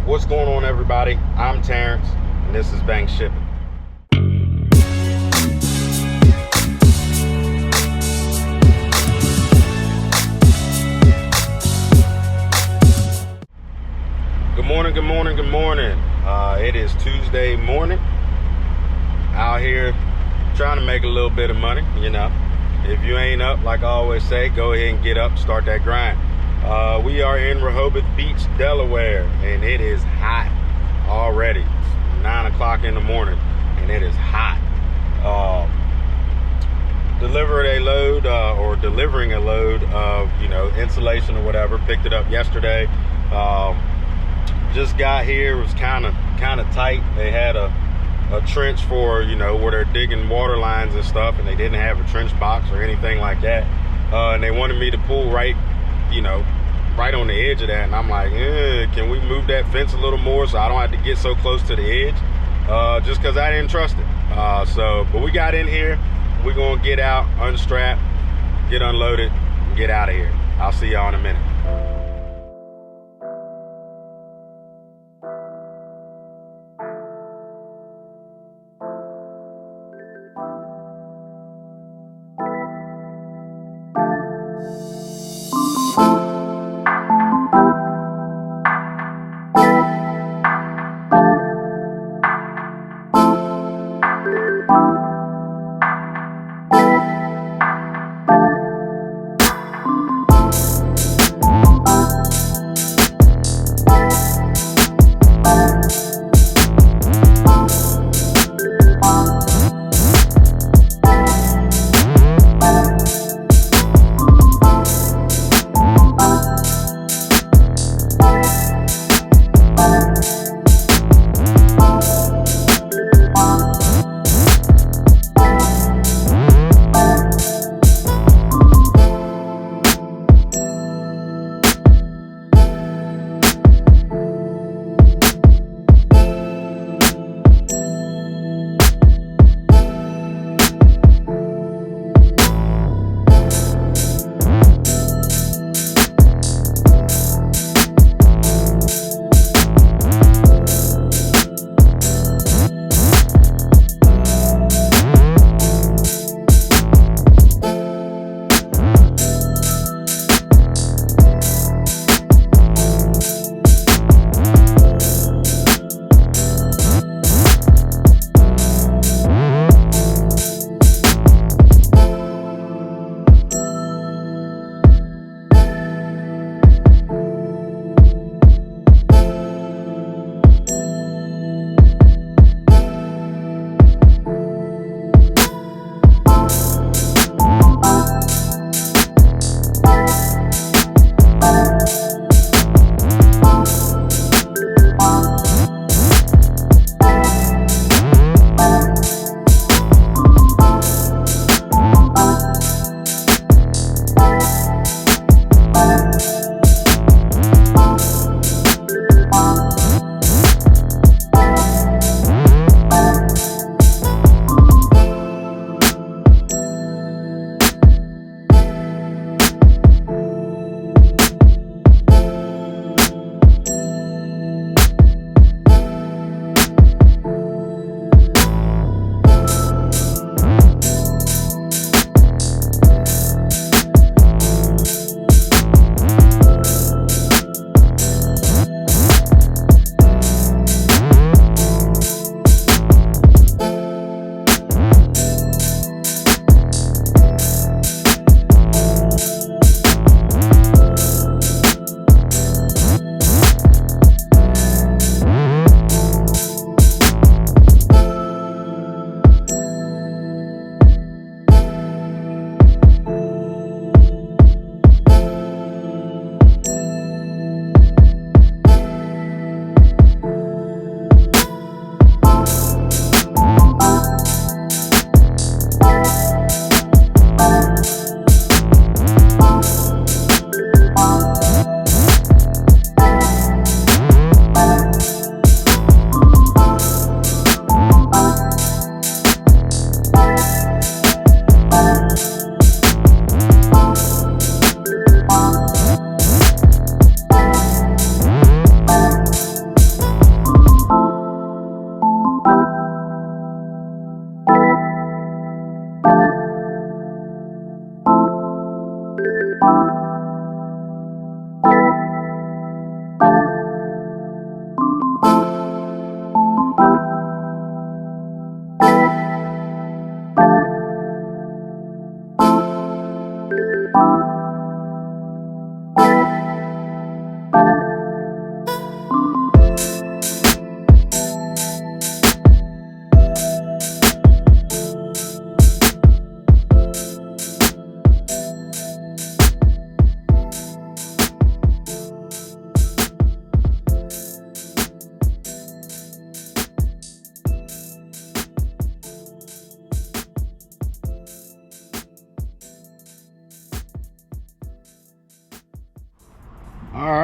What's going on, everybody? I'm Terrence, and this is Bank Shipping. Good morning, good morning, good morning. It is Tuesday morning. Out here trying to make a little bit of money, If you ain't up, like I always say, go ahead and get up, start that grind. We are in Rehoboth Beach, Delaware, and it is hot already. It's 9 o'clock in the morning, and it is hot. Delivering a load of, insulation or whatever. Picked it up yesterday. Just got here. It was kind of tight. They had a trench for, where they're digging water lines and stuff, and they didn't have a trench box or anything like that. And they wanted me to pull right on the edge of that, and I'm like, can we move that fence a little more so I don't have to get so close to the edge? Just because I didn't trust it. But we got in here. We're going to get out, unstrap, get unloaded, and get out of here. I'll see y'all in a minute.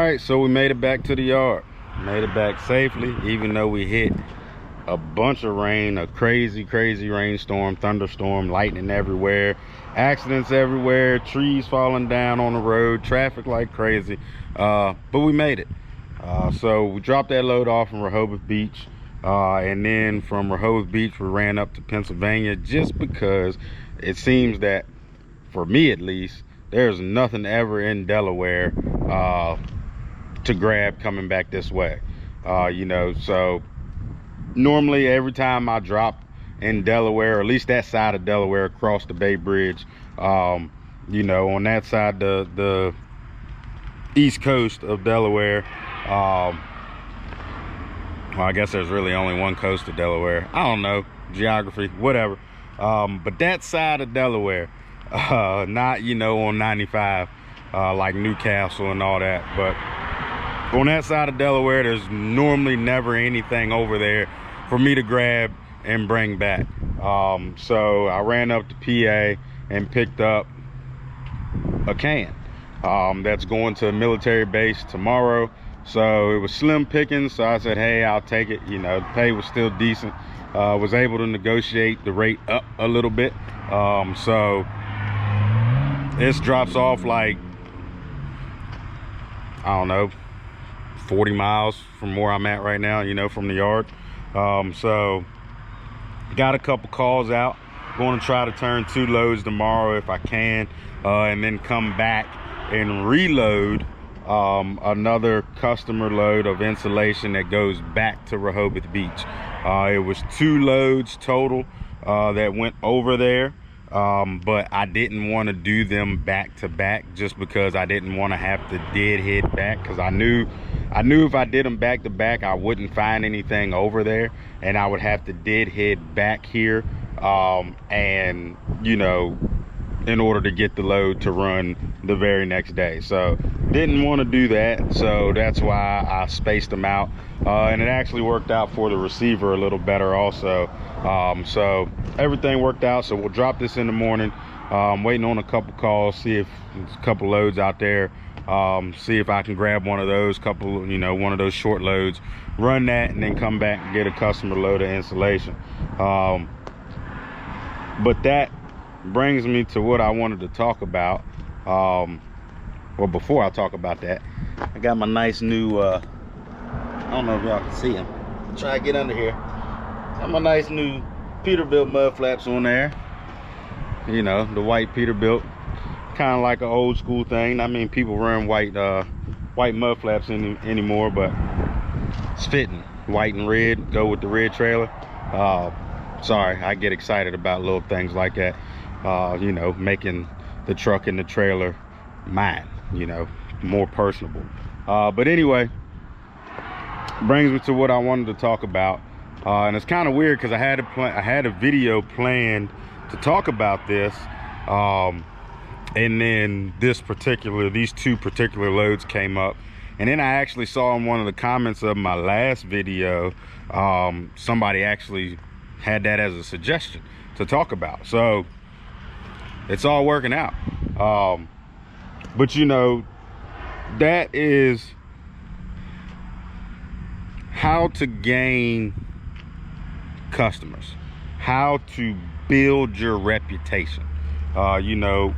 right, so we made it back to the yard. Made it back safely, even though we hit a bunch of rain, a crazy rainstorm, thunderstorm, lightning everywhere, accidents everywhere, trees falling down on the road, traffic like crazy, but we made it. So we dropped that load off in Rehoboth Beach, and then from Rehoboth Beach we ran up to Pennsylvania, just because it seems that, for me at least, there's nothing ever in Delaware to grab coming back this way. You know, so normally every time I drop in Delaware, or at least that side of Delaware, across the Bay Bridge, you know, on that side, the east coast of Delaware, well, I guess there's really only one coast of Delaware. I don't know, geography, whatever. But that side of Delaware, not, you know, on 95, like Newcastle and all that, but on that side of Delaware, there's normally never anything over there for me to grab and bring back. So I ran up to PA and picked up a can that's going to a military base tomorrow. So it was slim pickings, so I said, hey, I'll take it. You know, the pay was still decent. Was able to negotiate the rate up a little bit. So this drops off like, I don't know, 40 miles from where I'm at right now, you know, from the yard. So got a couple calls out. Going to try to turn 2 loads tomorrow if I can, and then come back and reload another customer load of insulation that goes back to Rehoboth Beach. It was 2 loads total that went over there, but I didn't want to do them back to back, just because I didn't want to have to deadhead back, because I knew if I did them back to back, I wouldn't find anything over there, and I would have to deadhead back here, and, you know, in order to get the load to run the very next day. So didn't want to do that, so that's why I spaced them out, and it actually worked out for the receiver a little better also. So everything worked out. So we'll drop this in the morning. Waiting on a couple calls, see if there's a couple loads out there, see if I can grab one of those couple, you know, one of those short loads, run that, and then come back and get a customer load of insulation. But that brings me to what I wanted to talk about. Well, before I talk about that, I got my nice new, I don't know if y'all can see them. Try to get under here. Got my nice new Peterbilt mud flaps on there. You know, the white Peterbilt, kind of like an old school thing. I mean, people run white mud flaps anymore, but it's fitting. White and red, go with the red trailer. Sorry, I get excited about little things like that. You know, making the truck and the trailer mine, you know, more personable. But anyway, brings me to what I wanted to talk about, and it's kind of weird because I had a video planned to talk about this, and then these 2 particular loads came up, and then I actually saw in one of the comments of my last video, somebody actually had that as a suggestion to talk about. So it's all working out. But you know, that is how to gain customers, how to build your reputation. You know,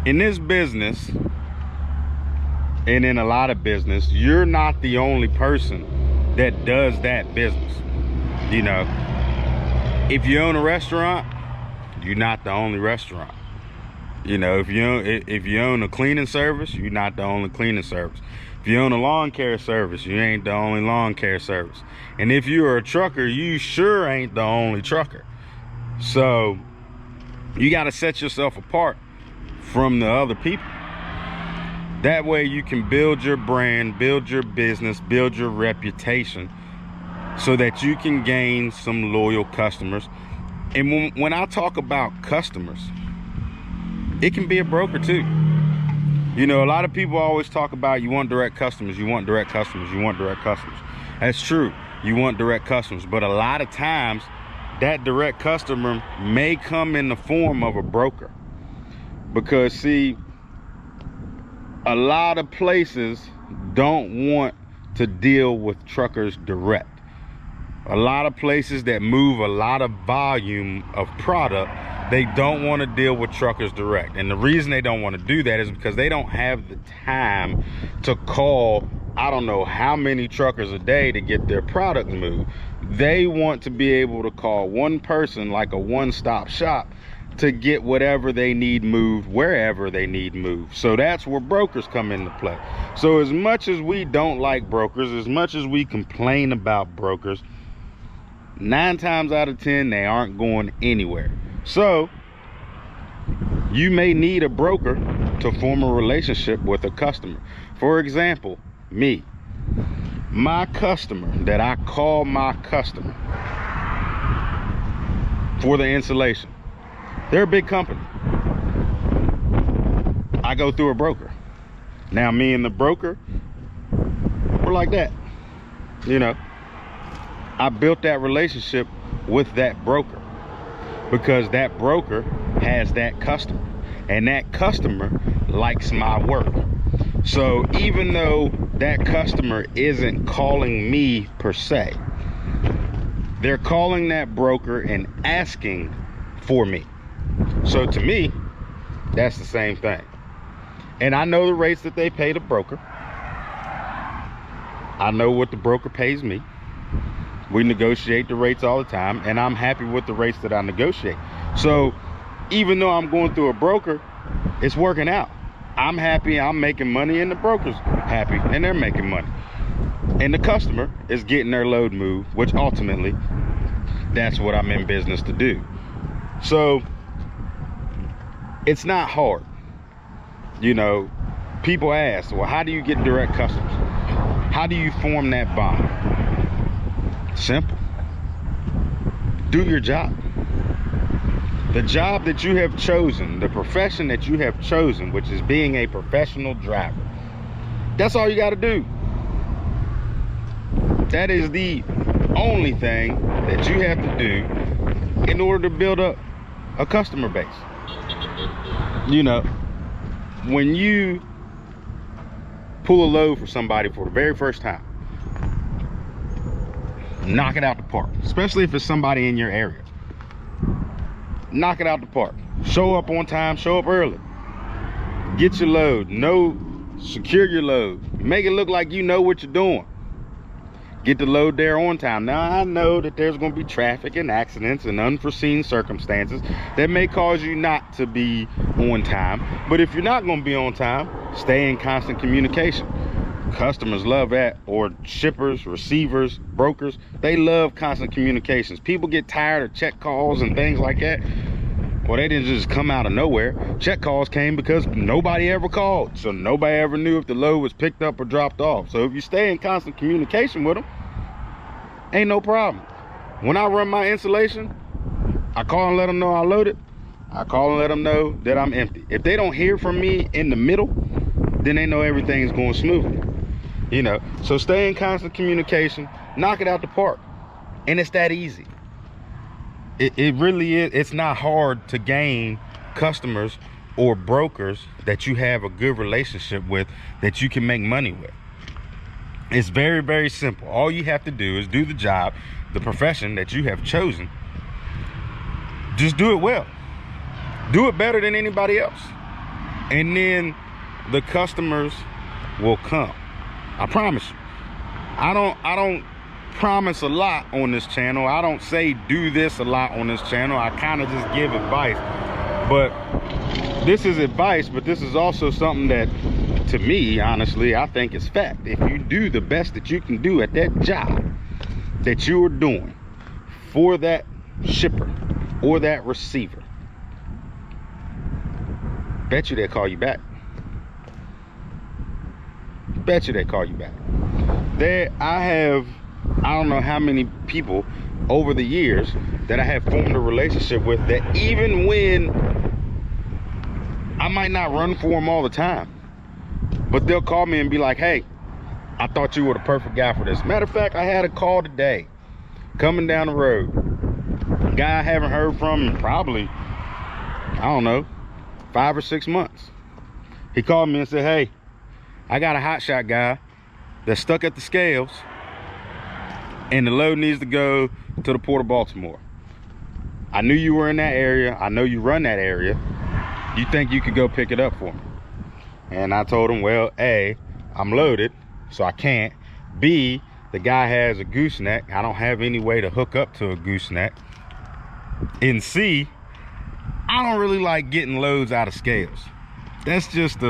in this business, and in a lot of business, you're not the only person that does that business. You know, if you own a restaurant, you're not the only restaurant. You know, if you own a cleaning service, you're not the only cleaning service. If you own a lawn care service, you ain't the only lawn care service. And if you're a trucker, you sure ain't the only trucker. So you got to set yourself apart from the other people. That way you can build your brand, build your business, build your reputation, so that you can gain some loyal customers. And when I talk about customers, it can be a broker too. You know, a lot of people always talk about, you want direct customers, you want direct customers, you want direct customers. That's true, you want direct customers, but a lot of times that direct customer may come in the form of a broker. Because see, a lot of places don't want to deal with truckers direct. A lot of places that move a lot of volume of product, they don't want to deal with truckers direct. And the reason they don't want to do that is because they don't have the time to call, I don't know how many truckers a day to get their product moved. They want to be able to call one person, like a one-stop shop, to get whatever they need moved wherever they need moved. So that's where brokers come into play. So as much as we don't like brokers, as much as we complain about brokers, 9 times out of 10 they aren't going anywhere. So you may need a broker to form a relationship with a customer. For example, me, my customer that I call my customer for the installation, they're a big company. I go through a broker. Now me and the broker, we're like that, you know. I built that relationship with that broker because that broker has that customer, and that customer likes my work. So even though that customer isn't calling me per se, they're calling that broker and asking for me. So to me, that's the same thing. And I know the rates that they pay the broker. I know what the broker pays me. We negotiate the rates all the time, and I'm happy with the rates that I negotiate. So even though I'm going through a broker, it's working out. I'm happy, I'm making money, and the broker's happy and they're making money. And the customer is getting their load moved, which ultimately, that's what I'm in business to do. So it's not hard. You know, people ask, well, how do you get direct customers? How do you form that bond? Simple. Do your job. The job that you have chosen, the profession that you have chosen, which is being a professional driver. That's all you got to do. That is the only thing that you have to do in order to build up a customer base. You know, when you pull a load for somebody for the very first time, knock it out the park, especially if it's somebody in your area. Knock it out the park. Show up on time, show up early. Get your load, secure your load. Make it look like you know what you're doing. Get the load there on time. Now I know that there's going to be traffic and accidents and unforeseen circumstances that may cause you not to be on time. But if you're not going to be on time, stay in constant communication. Customers love that, or shippers, receivers, brokers, they love constant communications. People get tired of check calls and things like that. Well, they didn't just come out of nowhere. Check calls came because nobody ever called, so nobody ever knew if the load was picked up or dropped off. So if you stay in constant communication with them, ain't no problem. When I run my installation, I call and let them know I loaded. I call and let them know that I'm empty. If they don't hear from me in the middle, then they know everything's going smoothly. You know, so stay in constant communication, knock it out the park. And it's that easy. It really is. It's not hard to gain customers or brokers that you have a good relationship with, that you can make money with. It's very, very simple. All you have to do is do the job, the profession that you have chosen. Just do it well. Do it better than anybody else. And then the customers will come. I promise you. I don't promise a lot on this channel. I don't say do this a lot on this channel. I kind of just give advice. But this is advice, but this is also something that, to me, honestly, I think is fact. If you do the best that you can do at that job that you are doing for that shipper or that receiver, bet you they'll call you back. Bet you they call you back. I don't know how many people over the years that I have formed a relationship with, that even when I might not run for them all the time, but they'll call me and be like, hey, I thought you were the perfect guy for this. Matter of fact, I had a call today coming down the road. A guy I haven't heard from in probably, I don't know, 5 or 6 months. He called me and said, hey, I got a hotshot guy that's stuck at the scales, and the load needs to go to the Port of Baltimore. I knew you were in that area. I know you run that area. You think you could go pick it up for me? And I told him, well, A, I'm loaded, so I can't. B, the guy has a gooseneck. I don't have any way to hook up to a gooseneck. And C, I don't really like getting loads out of scales. That's just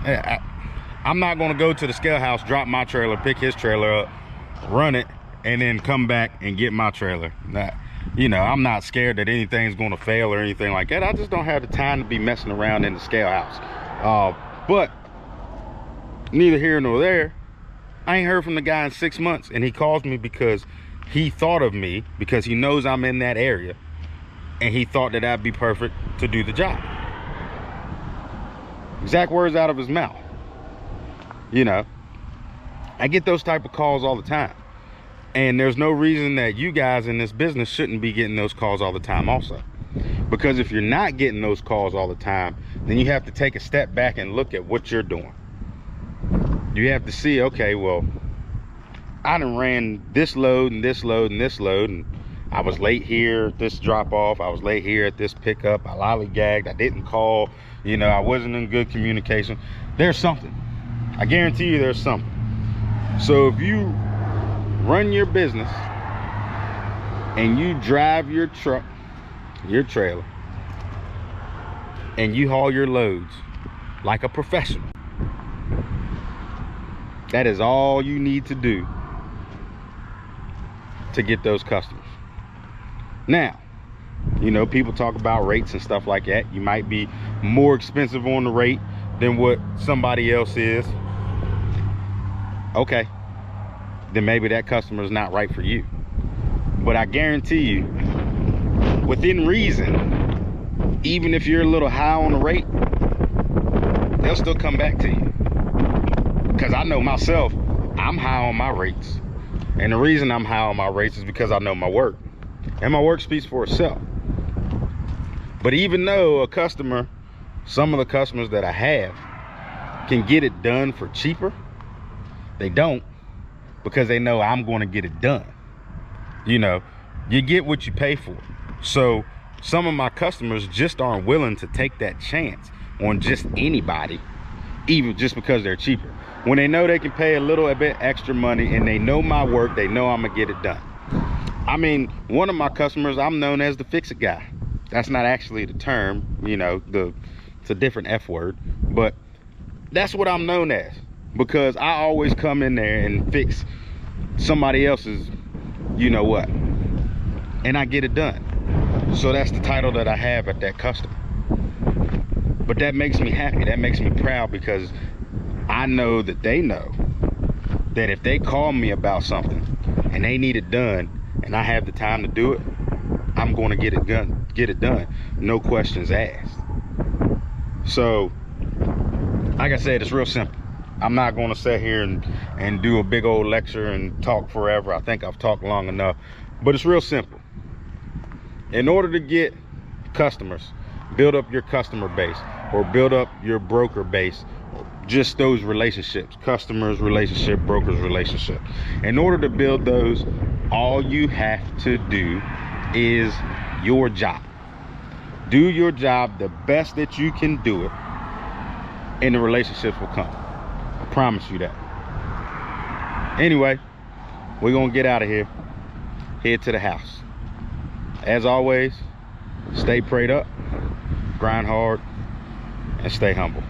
I'm not gonna go to the scale house, drop my trailer, pick his trailer up, run it, and then come back and get my trailer. You know, I'm not scared that anything's gonna fail or anything like that. I just don't have the time to be messing around in the scale house. But neither here nor there. I ain't heard from the guy in 6 months, and he calls me because he thought of me, because he knows I'm in that area, and he thought that I'd be perfect to do the job. Exact words out of his mouth. You know, I get those type of calls all the time, and there's no reason that you guys in this business shouldn't be getting those calls all the time also. Because if you're not getting those calls all the time, then you have to take a step back and look at what you're doing. You have to see, okay, well, I done ran this load and this load and this load, and I was late here at this drop off, I was late here at this pickup, I lollygagged, I didn't call, you know, I wasn't in good communication. There's something. I guarantee you there's something. So if you run your business and you drive your truck, your trailer, and you haul your loads like a professional, that is all you need to do to get those customers. Now, you know, people talk about rates and stuff like that. You might be more expensive on the rate than what somebody else is. Okay, then maybe that customer is not right for you. But I guarantee you, within reason, even if you're a little high on the rate, they'll still come back to you. Because I know myself, I'm high on my rates. And the reason I'm high on my rates is because I know my work. And my work speaks for itself. But even though a customer, some of the customers that I have, can get it done for cheaper, they don't, because they know I'm going to get it done. You know, you get what you pay for. So some of my customers just aren't willing to take that chance on just anybody, even just because they're cheaper. When they know they can pay a little bit extra money and they know my work, they know I'm gonna get it done. I mean, one of my customers, I'm known as the fix-it guy. That's not actually the term, you know, it's a different F word, but that's what I'm known as, because I always come in there and fix somebody else's, you know what, and I get it done. So that's the title that I have at that customer. But that makes me happy, that makes me proud, because I know that they know that if they call me about something and they need it done and I have the time to do it, I'm going to get it done, no questions asked. So like I said, it's real simple. I'm not going to sit here and do a big old lecture and talk forever. I think I've talked long enough, but it's real simple. In order to get customers, build up your customer base, or build up your broker base, just those relationships, customers relationship, brokers relationship. In order to build those, all you have to do is your job. Do your job the best that you can do it, and the relationships will come. I promise you that. Anyway, we're gonna get out of here, head to the house. As always, stay prayed up, grind hard, and stay humble.